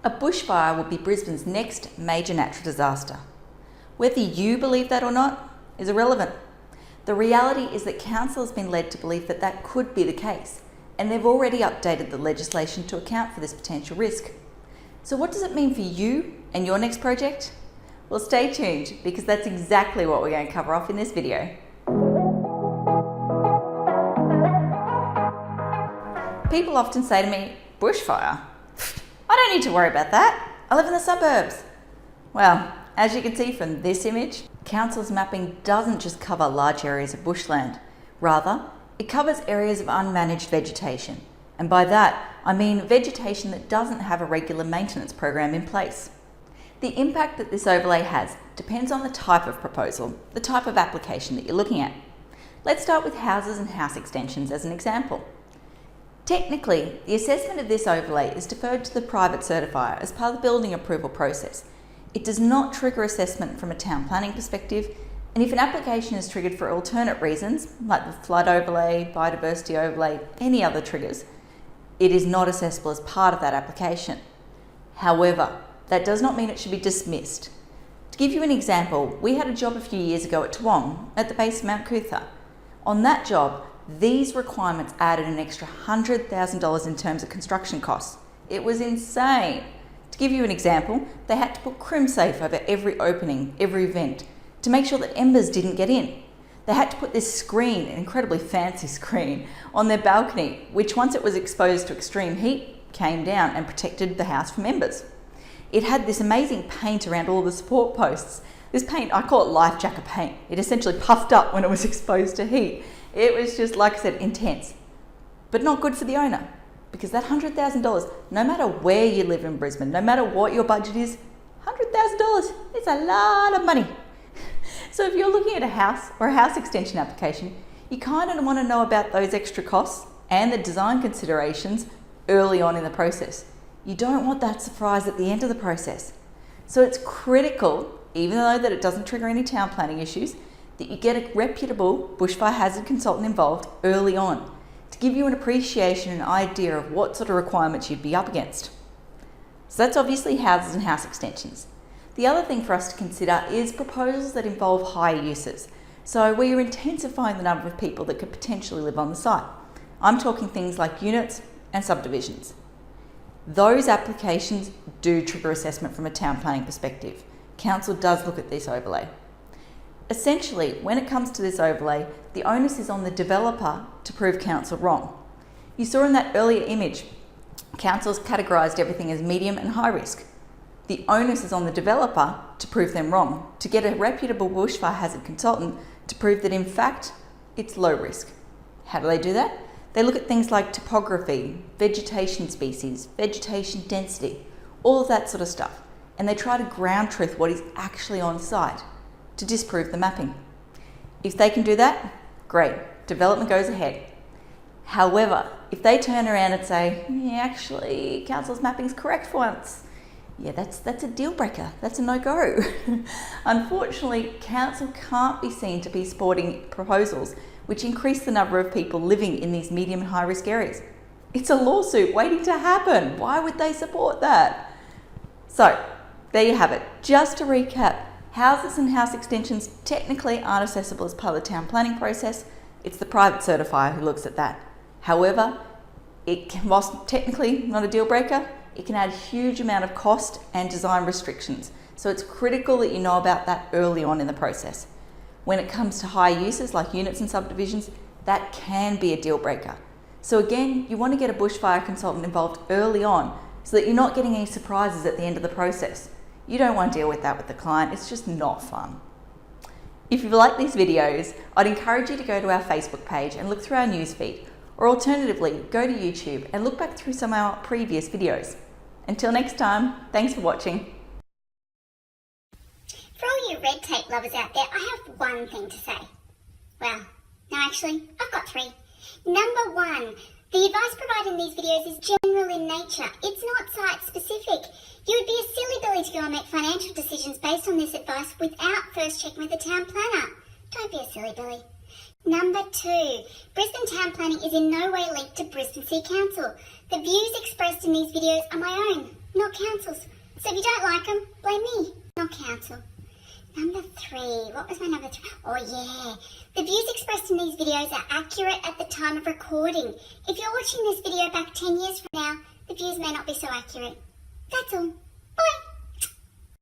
A bushfire will be Brisbane's next major natural disaster. Whether you believe that or not is irrelevant. The reality is that council has been led to believe that that could be the case, and they've already updated the legislation to account for this potential risk. So what does it mean for you and your next project? Well, stay tuned, because that's exactly what we're going to cover off in this video. People often say to me, bushfire? I don't need to worry about that. I live in the suburbs. Well, as you can see from this image, council's mapping doesn't just cover large areas of bushland. Rather, it covers areas of unmanaged vegetation. And by that, I mean vegetation that doesn't have a regular maintenance program in place. The impact that this overlay has depends on the type of proposal, the type of application that you're looking at. Let's start with houses and house extensions as an example. Technically, the assessment of this overlay is deferred to the private certifier as part of the building approval process. It does not trigger assessment from a town planning perspective, and if an application is triggered for alternate reasons, like the flood overlay, biodiversity overlay, any other triggers, it is not assessable as part of that application. However, that does not mean it should be dismissed. To give you an example, we had a job a few years ago at Toowong, at the base of Mount Cootha. On that job, these requirements added an extra $100,000 in terms of construction costs. It was insane. To give you an example, they had to put crim safe over every opening, every vent, to make sure that embers didn't get in. They had to put this screen, an incredibly fancy screen, on their balcony, which once it was exposed to extreme heat, came down and protected the house from embers. It had this amazing paint around all the support posts. This paint, I call it life jacket paint. It essentially puffed up when it was exposed to heat. It was just, like I said, intense, but not good for the owner, because that $100,000, no matter where you live in Brisbane, no matter what your budget is, $100,000 is a lot of money. So if you're looking at a house or a house extension application, you kind of want to know about those extra costs and the design considerations early on in the process. You don't want that surprise at the end of the process. So it's critical, even though that it doesn't trigger any town planning issues, that you get a reputable bushfire hazard consultant involved early on to give you an appreciation and idea of what sort of requirements you'd be up against. So that's obviously houses and house extensions. The other thing for us to consider is proposals that involve higher uses. So where you're intensifying the number of people that could potentially live on the site. I'm talking things like units and subdivisions. Those applications do trigger assessment from a town planning perspective. Council does look at this overlay. Essentially, when it comes to this overlay, the onus is on the developer to prove council wrong. You saw in that earlier image, council's categorised everything as medium and high risk. The onus is on the developer to prove them wrong, to get a reputable bushfire hazard consultant to prove that in fact, it's low risk. How do they do that? They look at things like topography, vegetation species, vegetation density, all of that sort of stuff, and they try to ground truth what is actually on site to disprove the mapping. If they can do that, great, development goes ahead. However, if they turn around and say, yeah, actually, council's mapping's correct for once, yeah, that's a deal breaker, that's a no-go. Unfortunately, council can't be seen to be supporting proposals which increase the number of people living in these medium and high risk areas. It's a lawsuit waiting to happen. Why would they support that? So, there you have it. Just to recap, houses and house extensions technically aren't accessible as part of the town planning process. It's the private certifier who looks at that. However, whilst technically not a deal breaker, it can add a huge amount of cost and design restrictions. So it's critical that you know about that early on in the process. When it comes to high uses like units and subdivisions, that can be a deal breaker. So again, you want to get a bushfire consultant involved early on so that you're not getting any surprises at the end of the process. You don't want to deal with that with the client, it's just not fun. If you like these videos, I'd encourage you to go to our Facebook page and look through our newsfeed, or alternatively, go to YouTube and look back through some of our previous videos. Until next time, thanks for watching. For all you red tape lovers out there, I have one thing to say. Well, no actually, I've got three. Number one, the advice provided in these videos is general in nature. It's not site specific. You would be a silly Billy to go and make financial decisions based on this advice without first checking with the town planner. Don't be a silly Billy. Number two, Brisbane town planning is in no way linked to Brisbane City Council. The views expressed in these videos are my own. not councils. So if you don't like them, blame me, not council. Number 3. What was my number 3? Oh yeah. The views expressed in these videos are accurate at the time of recording. If you're watching this video back 10 years from now, the views may not be so accurate. That's all.